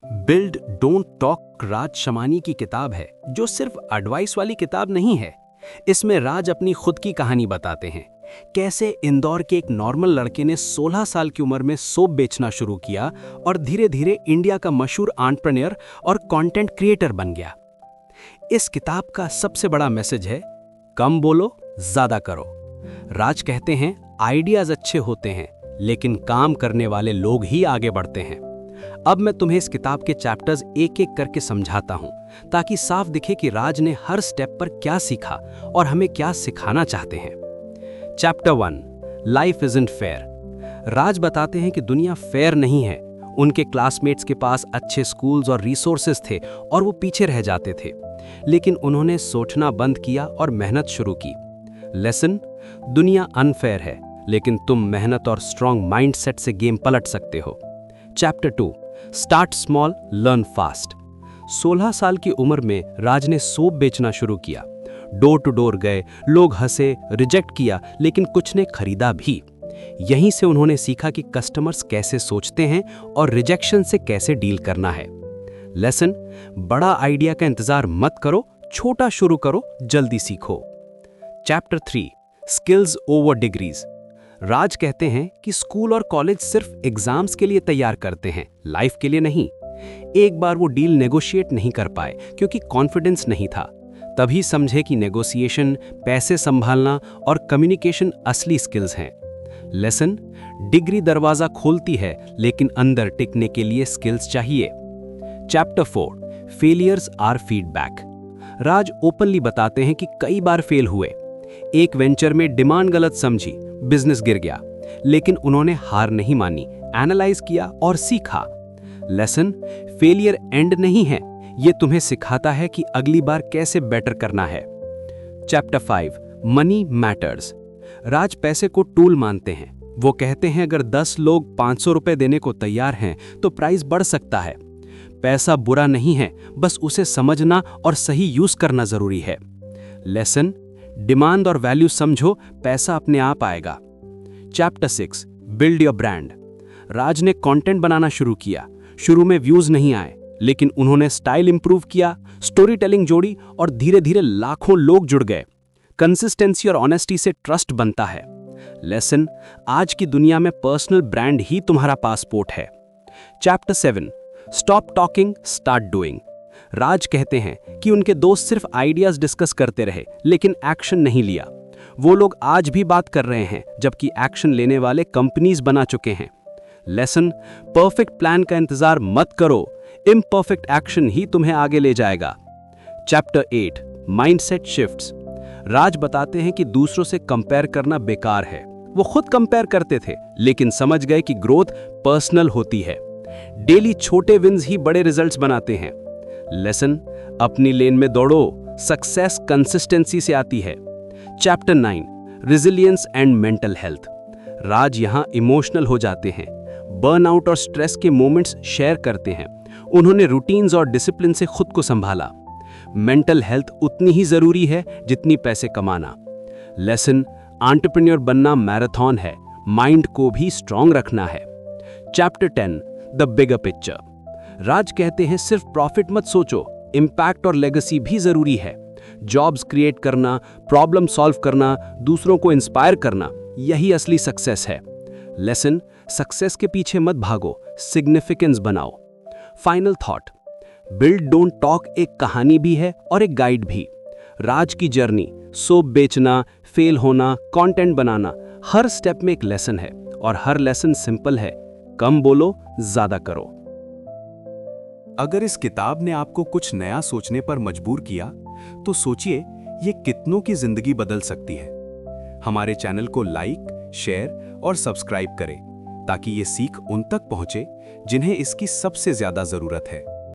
Build don't talk राज शमानी की किताब है, जो सिर्फ एडवाइस वाली किताब नहीं है। इसमें राज अपनी खुद की कहानी बताते हैं, कैसे इंदौर के एक नॉर्मल लड़के ने 16 साल की उम्र में सोप बेचना शुरू किया और धीरे धीरे इंडिया का मशहूर एंटरप्रेन्योर और कंटेंट क्रिएटर बन गया। इस किताब का सबसे बड़ा मैसेज है, कम बोलो, ज्यादा करो। राज कहते हैं, आइडियाज अच्छे होते हैं, लेकिन काम करने वाले लोग ही आगे बढ़ते हैं। अब मैं तुम्हें इस किताब के चैप्टर्स एक एक करके समझाता हूं, ताकि साफ दिखे कि राज ने हर स्टेप पर क्या सीखा और हमें क्या सिखाना चाहते हैं। Chapter 1, life isn't fair. Raj बताते हैं कि दुनिया फेयर नहीं है। उनके क्लासमेट्स के पास अच्छे स्कूल्स और रिसोर्सेज थे और वो पीछे रह जाते थे, लेकिन उन्होंने सोचना बंद किया और मेहनत शुरू की। लेसन, दुनिया अनफेयर है, लेकिन तुम मेहनत और स्ट्रॉन्ग माइंडसेट से गेम पलट सकते हो। Chapter 2, start small, learn fast. 16 साल की उम्र में राज ने सोप बेचना शुरू किया। डोर टू डोर गए, लोग हंसे, रिजेक्ट किया, लेकिन कुछ ने खरीदा भी। यहीं से उन्होंने सीखा कि कस्टमर्स कैसे सोचते हैं और रिजेक्शन से कैसे डील करना है। लेसन, बड़ा आइडिया का इंतजार मत करो, छोटा शुरू करो, जल्दी सीखो। Chapter 3, skills over degrees. Raj कहते हैं कि स्कूल और कॉलेज सिर्फ एग्जाम्स के लिए तैयार करते हैं, लाइफ के लिए नहीं। एक बार वो डील नेगोशिएट नहीं कर पाए क्योंकि कॉन्फिडेंस नहीं था। तभी समझे कि नेगोशिएशन, पैसे संभालना और कम्युनिकेशन असली स्किल्स हैं। लेसन, डिग्री दरवाजा खोलती है, लेकिन अंदर टिकने के लिए स्किल्स चाहिए। Chapter 4, failures are feedback. Raj openly बताते हैं कि कई बार फेल हुए। एक वेंचर में डिमांड गलत समझी, बिजनेस गिर गया, लेकिन उन्होंने हार नहीं मानी, एनालाइज किया और सीखा। लेसन, फेलियर एंड नहीं है, ये तुम्हें सिखाता है कि अगली बार कैसे बेटर करना है। Chapter 5, money matters. राज पैसे को टूल मानते हैं। वो कहते हैं, अगर 10 लोग 500 रुपए देने को तैयार हैं तो प्राइस बढ़ सकता है। पैसा बुरा नहीं है, बस उसे समझना और सही यूज करना जरूरी है। लेसन, डिमांड और वैल्यू समझो, पैसा अपने आप आएगा। Chapter 6, build your brand. Raj ने कंटेंट बनाना शुरू किया। शुरू में व्यूज नहीं आए, लेकिन उन्होंने स्टाइल इंप्रूव किया, स्टोरी टेलिंग जोड़ी और धीरे धीरे लाखों लोग जुड़ गए। कंसिस्टेंसी और ऑनेस्टी से ट्रस्ट बनता है। लेसन, आज की दुनिया में पर्सनल ब्रांड ही तुम्हारा पासपोर्ट है। Chapter 7, stop talking, start doing. Raj कहते हैं कि उनके दोस्त सिर्फ आइडियाज डिस्कस करते रहे, लेकिन एक्शन नहीं लिया। वो लोग आज भी बात कर रहे हैं, जबकि एक्शन लेने वाले कंपनीज बना चुके हैं। लेसन, परफेक्ट प्लान का इंतजार मत करो, इम्परफेक्ट एक्शन ही तुम्हें आगे ले जाएगा। Chapter 8, mindset shifts. राज बताते हैं कि दूसरों से कंपेयर करना बेकार है। वो खुद कंपेयर करते थे, लेकिन समझ गए कि ग्रोथ पर्सनल होती है। डेली छोटे विन्स ही बड़े रिजल्ट्स बनाते हैं। लेसन, अपनी लेन में दौड़ो, सक्सेस कंसिस्टेंसी से आती है। Chapter 9, resilience and mental health. Raj यहां इमोशनल हो जाते हैं, बर्नआउट और स्ट्रेस के मोमेंट्स शेयर करते हैं। उन्होंने रूटीन्स और डिसिप्लिन से खुद को संभाला। मेंटल हेल्थ उतनी ही जरूरी है जितनी पैसे कमाना। लेसन, एंटरप्रेन्योर बनना मैराथन है, माइंड को भी स्ट्रांग रखना है। Chapter 10, the bigger picture. Raj कहते हैं, सिर्फ प्रॉफिट मत सोचो, इंपैक्ट और लेगेसी भी जरूरी है। जॉब्स क्रिएट करना, प्रॉब्लम सॉल्व करना, दूसरों को इंस्पायर करना, यही असली सक्सेस है। लेसन, सक्सेस के पीछे मत भागो, सिग्निफिकेंस बनाओ। Final thought, build don't talk एक कहानी भी है और एक गाइड भी। राज की जर्नी, सोप बेचना, फेल होना, कंटेंट बनाना, हर स्टेप में एक लेसन है, और हर लेसन सिंपल है, कम बोलो, ज्यादा करो। अगर इस किताब ने आपको कुछ नया सोचने पर मजबूर किया, तो सोचिए ये कितनों की जिंदगी बदल सकती है। हमारे चैनल को लाइक, शेयर और सब्सक्राइब करें, ताकि ये सीख उन तक पहुंचे जिन्हें इसकी सबसे ज्यादा जरूरत है।